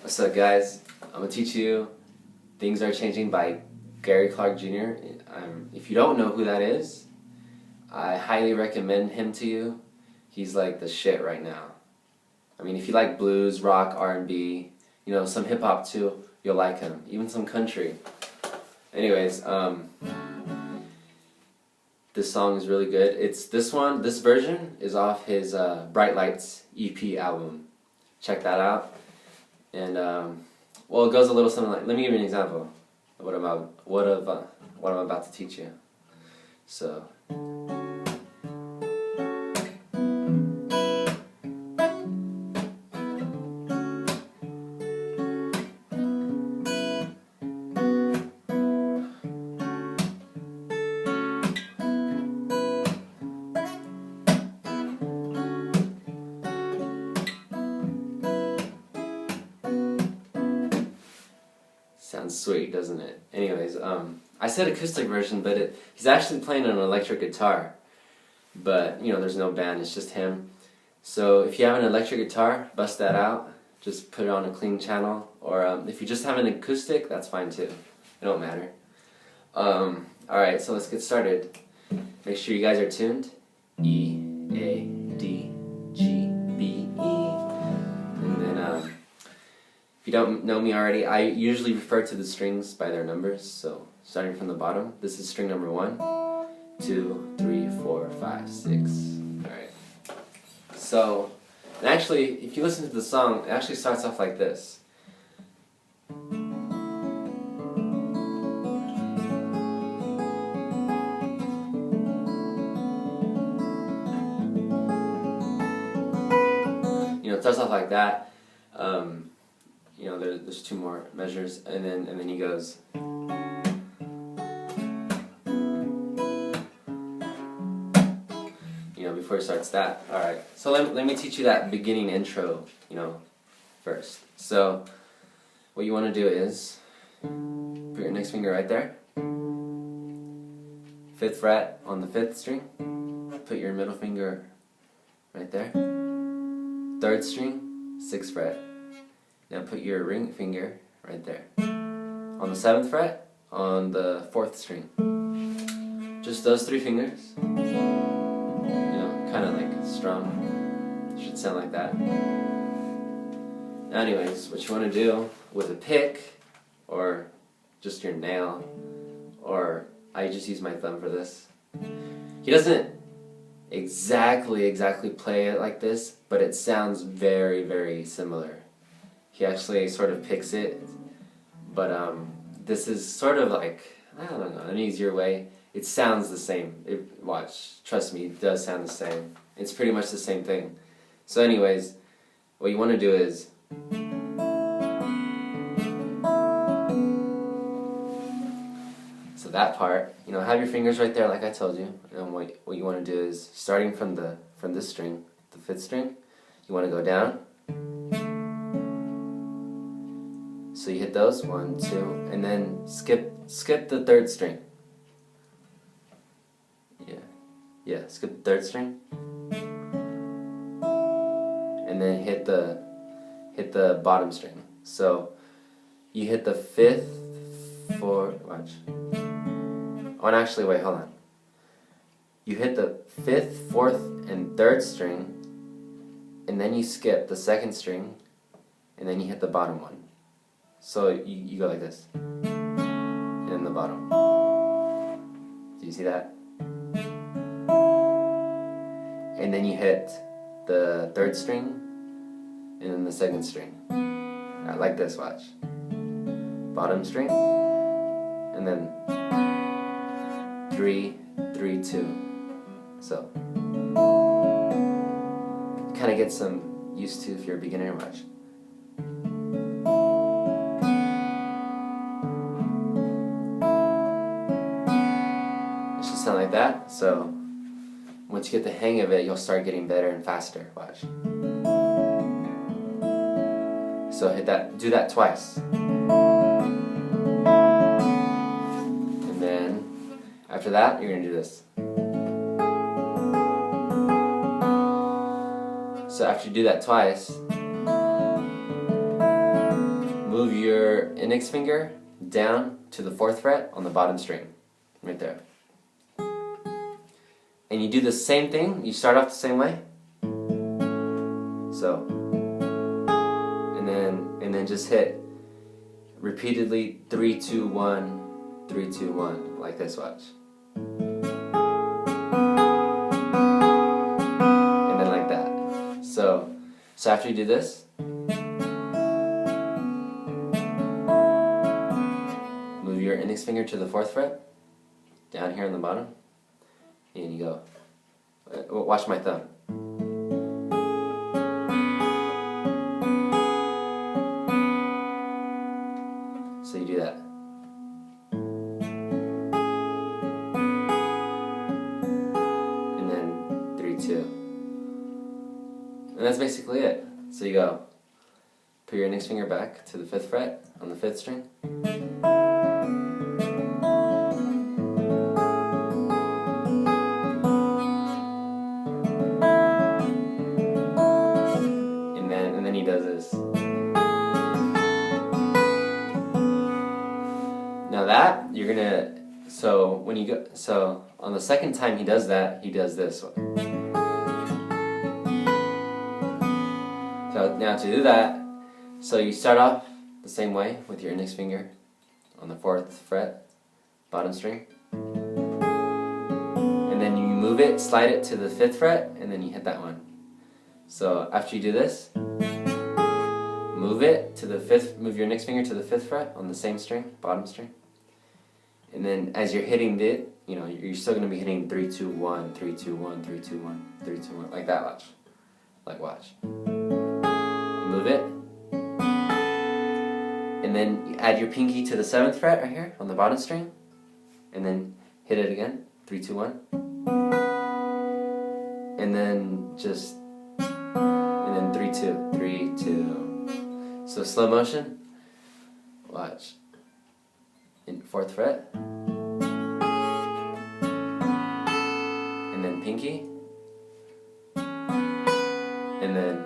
What's up, guys? I'm gonna teach you "Things Are Changing" by Gary Clark Jr. If you don't know who that is, I highly recommend him to you. He's like the shit right now. I mean, if you like blues, rock, R&B, some hip hop too, you'll like him. Even some country. Anyways, this song is really good. It's this one. This version is off his Bright Lights EP album. Check that out. And well, it goes a little something like. Let me give you an example of what I'm about to teach you. So. Sounds sweet, doesn't it? Anyways, I said acoustic version, but he's actually playing an electric guitar. But, there's no band, it's just him. So if you have an electric guitar, bust that out. Just put it on a clean channel. Or if you just have an acoustic, that's fine too. It don't matter. Alright, so let's get started. Make sure you guys are tuned. E, A, D, G, B, E. And then, if you don't know me already, I usually refer to the strings by their numbers. So starting from the bottom, this is string number 1, 2, 3, 4, 5, 6. Alright. So, and actually, if you listen to the song, it actually starts off like this. It starts off like that. There's 2 more measures, and then he goes. Before he starts that. All right. So let me teach you that beginning intro. First. So what you want to do is put your index finger right there. 5th fret on the 5th string. Put your middle finger right there. 3rd string, 6th fret. Now put your ring finger right there. On the 7th fret, on the 4th string. Just those 3 fingers. Kind of like strum. Should sound like that. Anyways, what you want to do with a pick, or just your nail, or I just use my thumb for this. He doesn't exactly play it like this, but it sounds very, very similar. He actually sort of picks it, but this is sort of like, I don't know, an easier way. It sounds the same. Watch, trust me, it does sound the same. It's pretty much the same thing. So anyways, what you want to do is so that part, have your fingers right there like I told you. And what you want to do is, starting from this string, the 5th string, you want to go down. So you hit those, 1, 2, and then skip the 3rd string. Yeah, skip the 3rd string. And then hit the bottom string. So you hit the 5th, 4th, watch. Oh, and actually, wait, hold on. You hit the 5th, 4th, and 3rd string, and then you skip the 2nd string, and then you hit the bottom one. So you go like this, and then the bottom. Do you see that? And then you hit the 3rd string, and then the 2nd string. Like this, watch. Bottom string, and then 3, 3, 2. So, kind of get some used to if you're a beginner, watch. It should sound like that. So, once you get the hang of it, you'll start getting better and faster. Watch. So do that twice. And then, after that, you're going to do this. So after you do that twice, your index finger down to the 4th fret on the bottom string, right there. And you do the same thing, you start off the same way. So, and then just hit repeatedly 3, 2, 1, 3, 2, 1, like this, watch. And then like that. So after you do this, move your index finger to the 4th fret, down here on the bottom, and you go. Watch my thumb. So you do that. And then 3, 2. And that's basically it. So you go, put your index finger back to the 5th fret on the 5th string. And then he does this. Now that, you're gonna, so when you go, so on the second time he does that, he does this one. So now to do that, so you start off the same way with your index finger on the 4th fret, bottom string. And then you move it, slide it to the 5th fret, and then you hit that one. So after you do this, move it to the 5th, move your index finger to the 5th fret on the same string, bottom string. And then as you're hitting it, you know, you're still going to be hitting 3, 2, 1, 3, 2, 1, 3, 2, 1, 3, 2, 1, like that, watch. Like watch. You move it. And then you add your pinky to the 7th fret right here on the bottom string. And then hit it again, 3, 2, 1. And then just, and then 3, 2, 3, 2. So slow motion, watch. In 4th fret, and then pinky, and then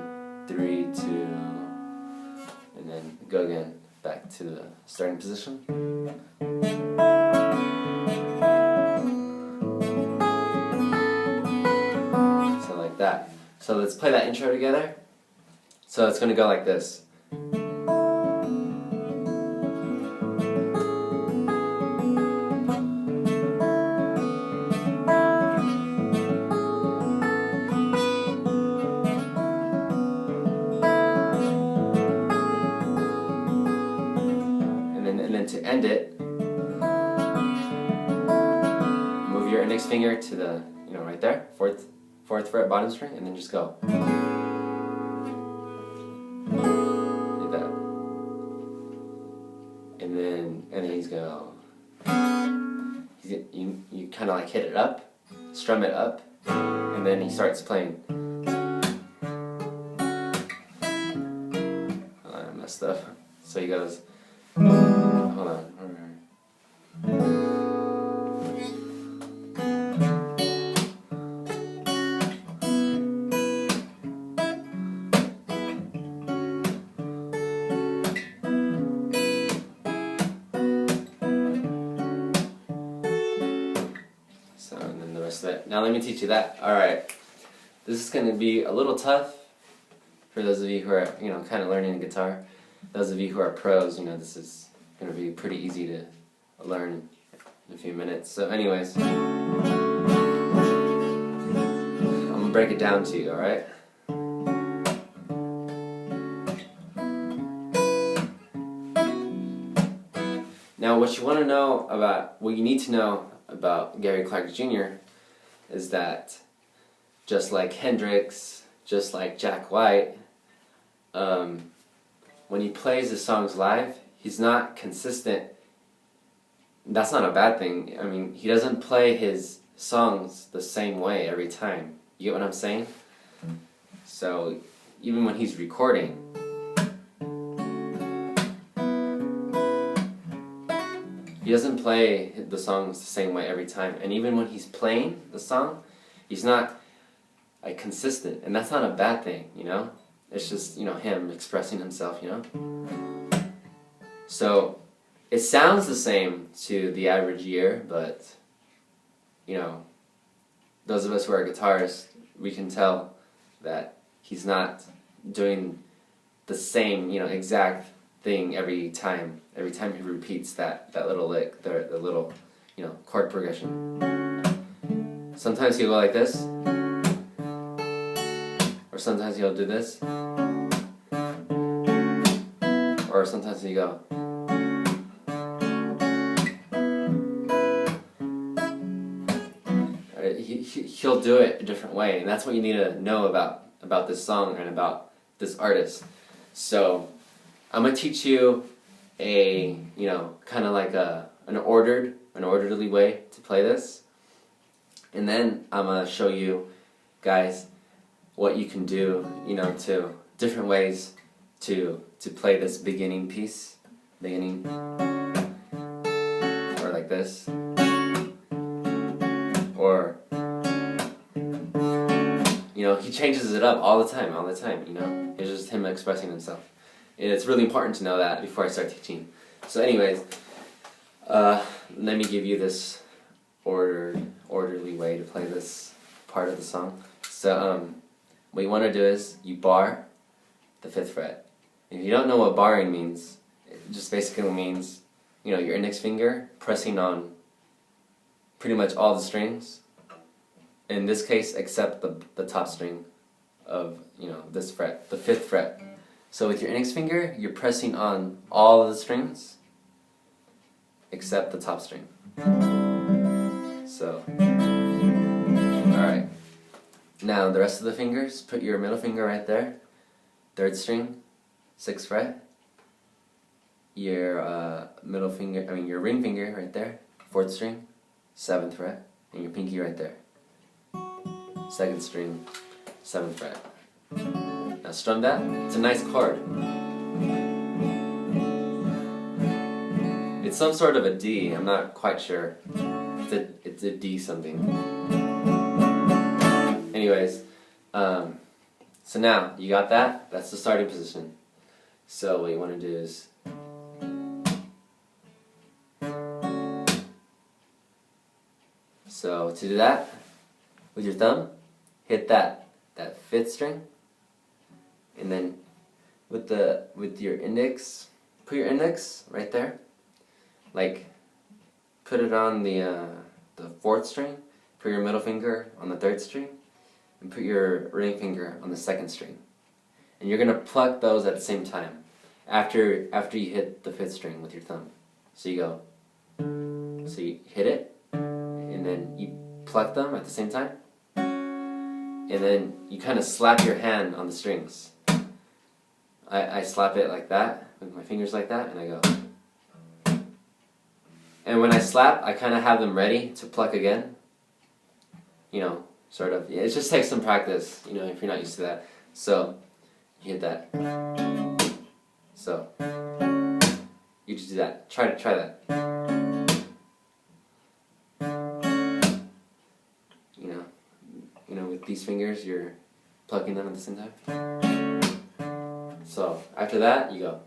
3, 2, and then go again, back to the starting position. So like that. So let's play that intro together. So it's going to go like this. And then to end it, move your index finger to the, you know, right there, 4th fret, bottom string, and then just go. Like that. And then he's gonna, you kind of like hit it up, strum it up, and then he starts playing. Oh, I messed up. So he goes. Hold on. So, and then the rest of it. Now let me teach you that. Alright. This is going to be a little tough for those of you who are, you know, kind of learning the guitar. Those of you who are pros, you know, this is going to be pretty easy to learn in a few minutes. So anyways, I'm going to break it down to you, alright? Now what you need to know about Gary Clark Jr. is that just like Hendrix, just like Jack White, when he plays his songs live, he's not consistent. That's not a bad thing. I mean, he doesn't play his songs the same way every time. You get what I'm saying? So, even when he's recording, he doesn't play the songs the same way every time. And even when he's playing the song, he's not like consistent. And that's not a bad thing, you know? It's just, you know, him expressing himself, you know? So it sounds the same to the average ear, but those of us who are guitarists, we can tell that he's not doing the same, exact thing every time. Every time he repeats that little lick, the little, chord progression. Sometimes he'll go like this, or sometimes he'll do this, or sometimes he'll go. He'll do it a different way, and that's what you need to know about this song and about this artist. So I'm gonna teach you a kind of like an orderly way to play this, and then I'm gonna show you guys what you can do, to different ways to play this beginning piece, or like this, or he changes it up all the time. It's just him expressing himself. And it's really important to know that before I start teaching. So anyways, let me give you this orderly way to play this part of the song. So what you want to do is you bar the 5th fret. If you don't know what barring means, it just basically means, your index finger pressing on pretty much all the strings. In this case, except the top string of, this fret, the 5th fret. So with your index finger, you're pressing on all of the strings except the top string. So, alright. Now the rest of the fingers, put your middle finger right there, 3rd string, 6th fret. Your your ring finger right there, 4th string, 7th fret, and your pinky right there, 2nd string, 7th fret. Now strum that. It's a nice chord. It's some sort of a D. I'm not quite sure. It's a D something. Anyways, so now you got that. That's the starting position. So what you want to do is to do that, with your thumb, hit that 5th string, and then with your index, put your index right there, like put it on the 4th string, put your middle finger on the 3rd string, and put your ring finger on the 2nd string, and you're gonna pluck those at the same time after you hit the 5th string with your thumb. So you hit it, and then you pluck them at the same time, and then you kind of slap your hand on the strings. I slap it like that, with my fingers like that, and I go. And when I slap, I kind of have them ready to pluck again. Sort of. Yeah, it just takes some practice, if you're not used to that. So, you hit that. So, you just do that. Try that. With these fingers, you're plucking them at the same time. So after that, you go.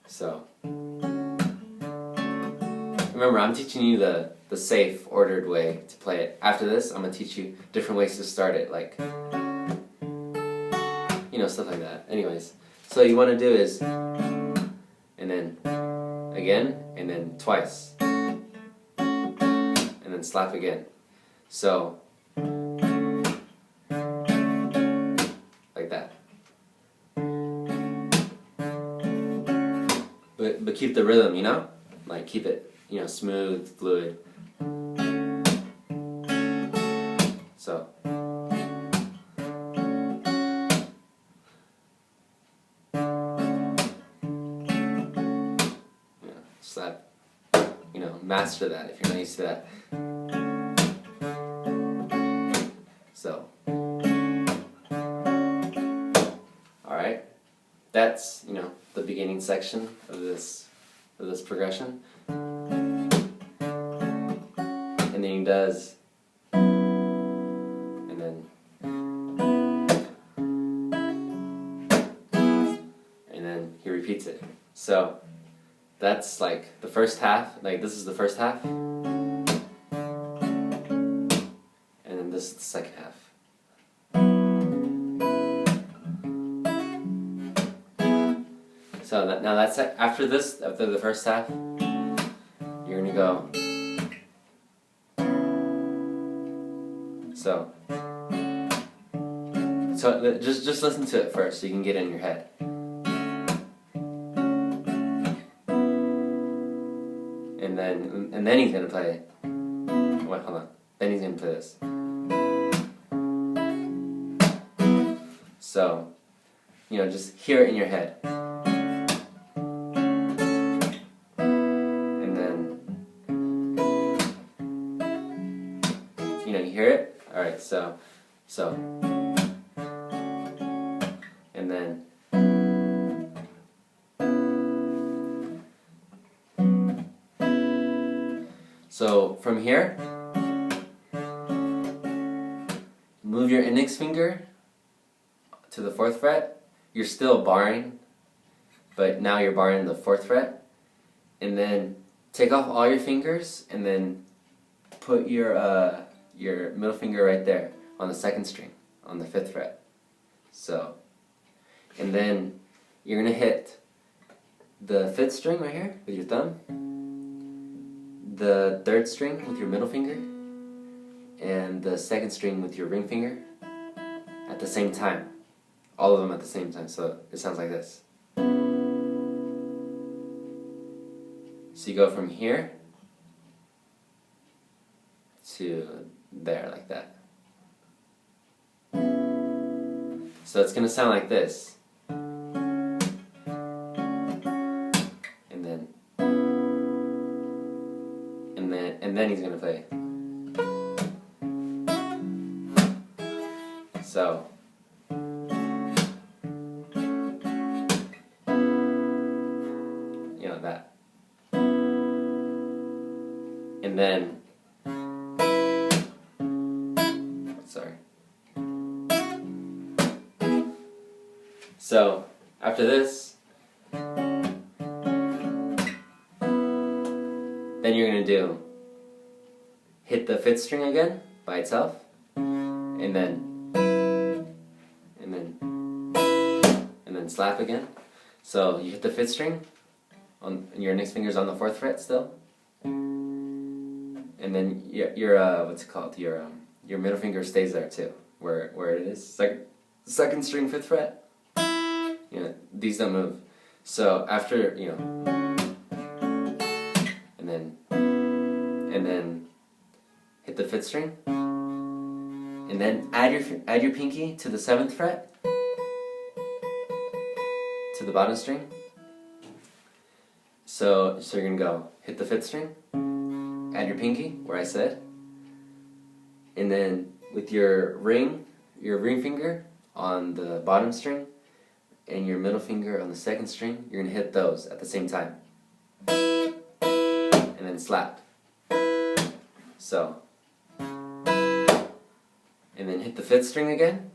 So remember, I'm teaching you the safe, ordered way to play it. After this, I'm gonna teach you different ways to start it, like stuff like that. Anyways, so you want to do is, and then again, and then twice. And then slap again. So, like that. But keep the rhythm, like keep it, smooth, fluid. So. Slap. Master that if you're not used to that. So, alright, that's, the beginning section of this progression. And then he does, and then, repeats it. So that's like the first half, like this is the first half, and then this is the second half. So now that's after this, after the first half, you're gonna go. So just listen to it first so you can get it in your head. And then he's gonna play it. Wait, hold on. Then he's gonna play this. So, you know, just hear it in your head. And then, you know, you hear it? Alright, so, and then, so from here, move your index finger to the 4th fret. You're still barring, but now you're barring the 4th fret. And then take off all your fingers and then put your middle finger right there on the 2nd string, on the 5th fret. So, and then you're gonna hit the 5th string right here with your thumb, the 3rd string with your middle finger, and the 2nd string with your ring finger at the same time. All of them at the same time, so it sounds like this. So you go from here to there, like that. So it's going to sound like this. And then he's going to play. So you know that. And then sorry. So after this, then you're gonna do hit the 5th string again by itself, and then slap again. So you hit the 5th string on your index finger's on the 4th fret still, and then your what's it called? Your middle finger stays there too, where it is. 2nd string 5th fret. You know, these don't move. So after, you know, and then hit the 5th string, and then add your pinky to the 7th fret, to the bottom string. So you're gonna go hit the 5th string, add your pinky where I said, and then with your ring finger on the bottom string and your middle finger on the 2nd string, you're gonna hit those at the same time, and then slap. So, and then hit the 5th string again,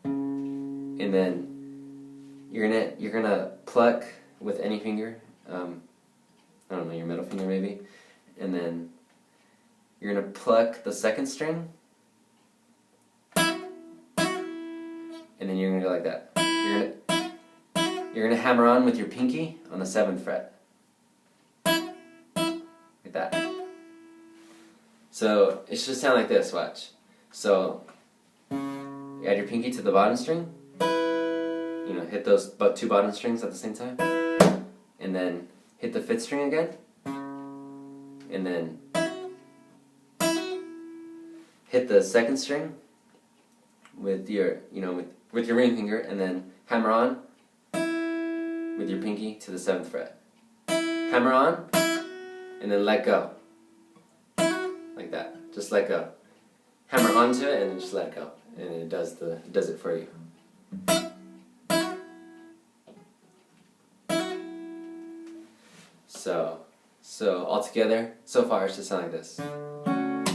and then you're gonna pluck with any finger. I don't know, your middle finger maybe, and then you're gonna pluck the 2nd string, and then you're gonna go like that. You're gonna hammer on with your pinky on the 7th fret, like that. So it should sound like this. Watch. So you add your pinky to the bottom string. You know, hit those 2 bottom strings at the same time, and then hit the 5th string again, and then hit the 2nd string with your, you know, with your ring finger, and then hammer on with your pinky to the 7th fret. Hammer on, and then let go, like that. Just let go. Hammer onto it, and then just let go, and it does it for you. So all together, so far it should sound like this. And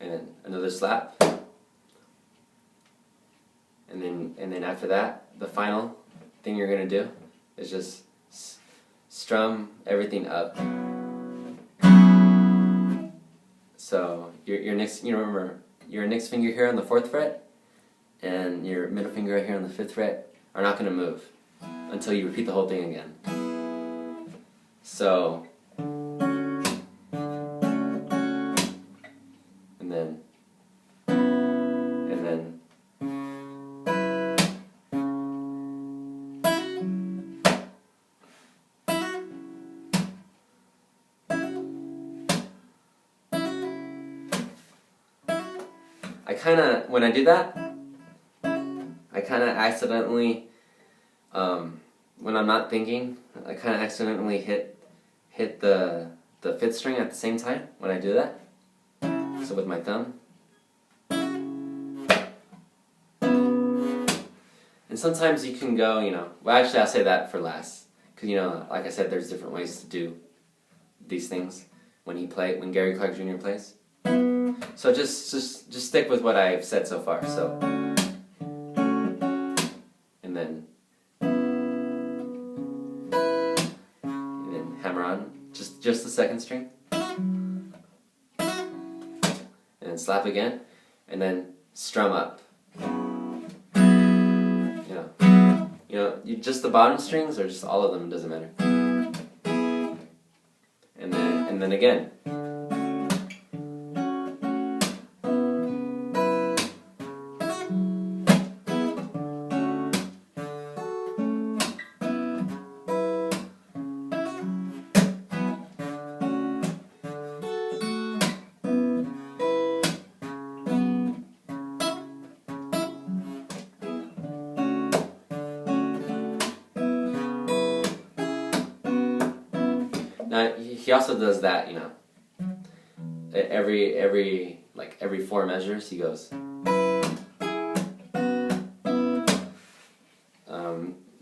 then another slap, and then after that, the final thing you're gonna do is just strum everything up. So your next, remember your index finger here on the 4th fret and your middle finger right here on the 5th fret are not gonna move until you repeat the whole thing again. So, and then. When I do that, I kind of accidentally, when I'm not thinking, I kind of accidentally hit the 5th string at the same time when I do that. So with my thumb. And sometimes you can go, well actually I'll say that for last. Because like I said, there's different ways to do these things when Gary Clark Jr. plays. So just stick with what I've said so far. So, and then hammer on just the 2nd string, and then slap again, and then strum up. Just the bottom strings or just all of them, it doesn't matter. And then again. Now he also does that, every 4 measures he goes.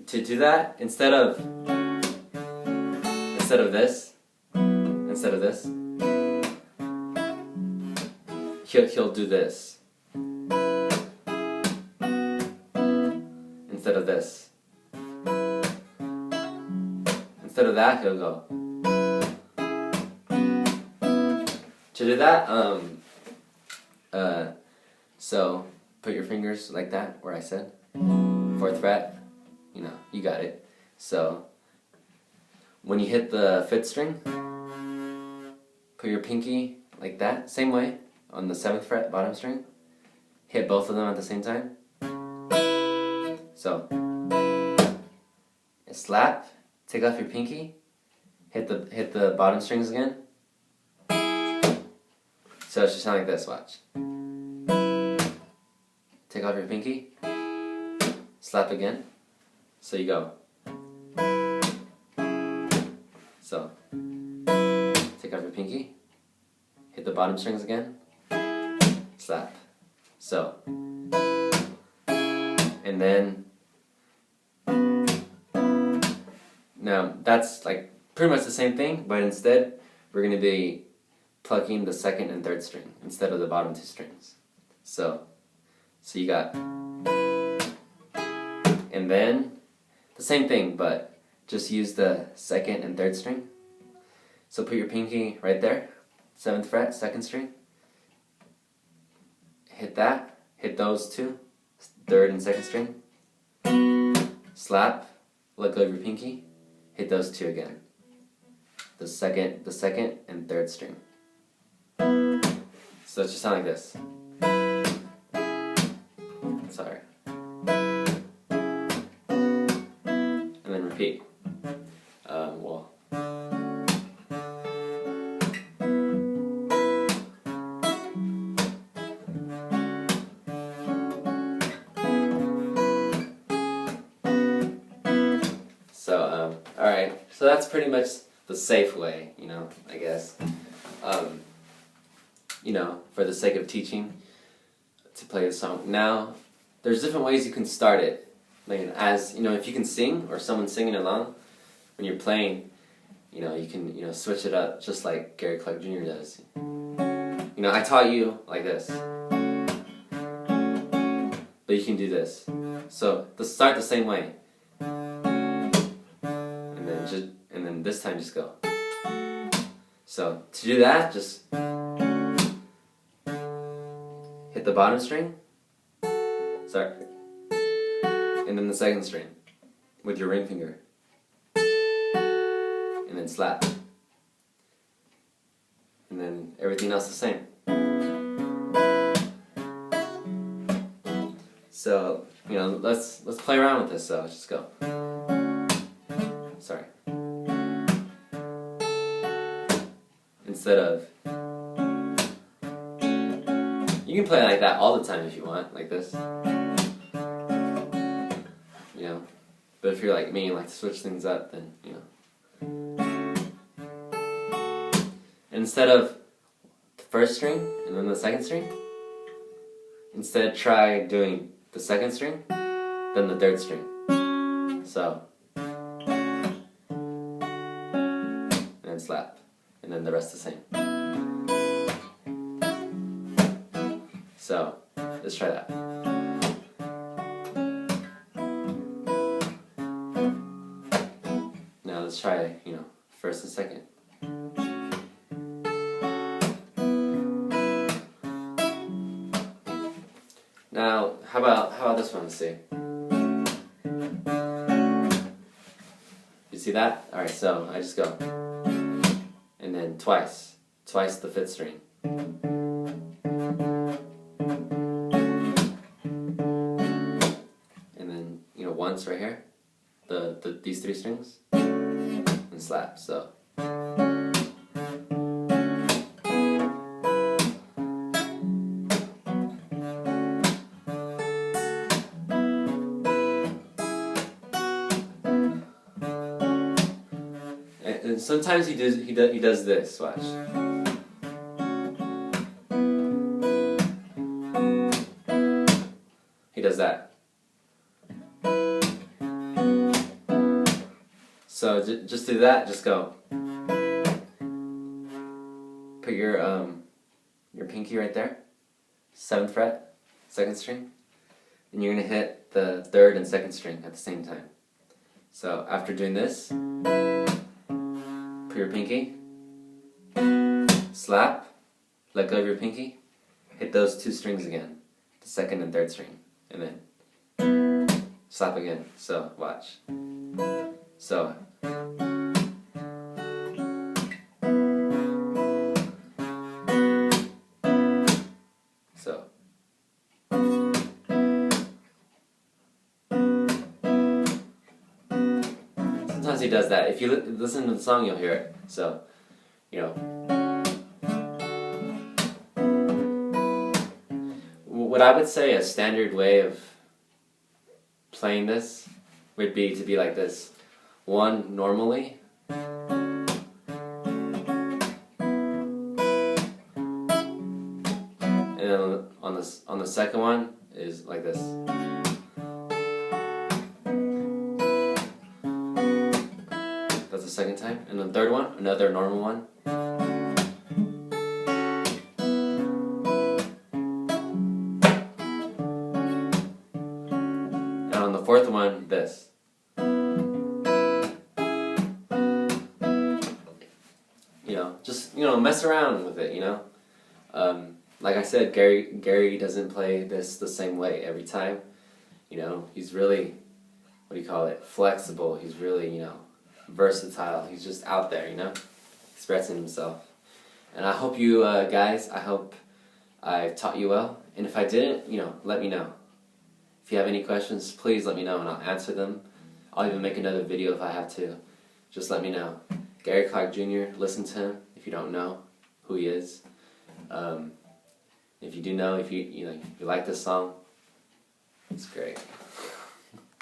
To do that, instead of this, he'll do this. Instead of this. Instead of that, he'll go. To do that, so put your fingers like that, where I said, 4th fret, you got it. So when you hit the 5th string, put your pinky like that, same way, on the 7th fret, bottom string, hit both of them at the same time. So, slap, take off your pinky, hit the bottom strings again. So it should sound like this, watch. Take off your pinky, slap again, so you go. So, take off your pinky, hit the bottom strings again, slap. So, and then, now that's like pretty much the same thing, but instead we're going to be plucking the 2nd and 3rd string instead of the bottom 2 strings. So you got, and then the same thing, but just use the 2nd and 3rd string. So put your pinky right there, 7th fret, 2nd string. Hit that, hit those 2, 3rd and 2nd string. Slap, let go of your pinky, hit those 2 again. The second and 3rd string. So it should sound like this. Sorry. And then repeat. Alright, so that's pretty much the safe way, I guess. For the sake of teaching, to play the song. Now, there's different ways you can start it. If you can sing, or someone's singing along, when you're playing, you can, switch it up, just like Gary Clark Jr. does. I taught you like this. but you can do this. So let's start the same way, and then this time just go. So to do that, just hit the bottom string, sorry, and then the second string with your ring finger, and then slap, and then everything else the same. So, you know, let's play around with this. So let's just go. Sorry. Instead of, you can play like that all the time if you want, like this. You know, but if you're like me and like to switch things up, then you know. And instead of the first string and then the second string, instead try doing the second string, then the third string. So, and then slap, and then the rest the same. So, let's try that. Now let's try, you know, first and second. Now, how about this one? Let's see. You see that? All right, so I just go, and then twice the fifth string, and then you know once right here, these three strings, and slap. So. And sometimes he does this. Watch. He does that. So just do that. Just go. Put your pinky right there, 7th fret, 2nd string, and you're gonna hit the 3rd and 2nd string at the same time. So after doing this, put your pinky, slap, let go of your pinky, hit those 2 strings again, the 2nd and 3rd string, and then slap again. So watch. So. Sometimes he does that. If you listen to the song, you'll hear it. So, you know. What I would say a standard way of playing this would be to be like this. 1 normally. And then on the second one is like this. That's the second time. And the third one, another normal one. And on the fourth one, this. You know, just, you know, mess around with it, you know. Like I said, Gary doesn't play this the same way every time. You know, he's really, what do you call it, flexible. He's really, you know, versatile. He's just out there, you know, expressing himself. And I hope you guys, I hope I taught you well. And if I didn't, you know, let me know. If you have any questions, please let me know and I'll answer them. I'll even make another video if I have to. Just let me know. Gary Clark Jr., listen to him if you don't know who he is. If you do know, if you like this song, it's great.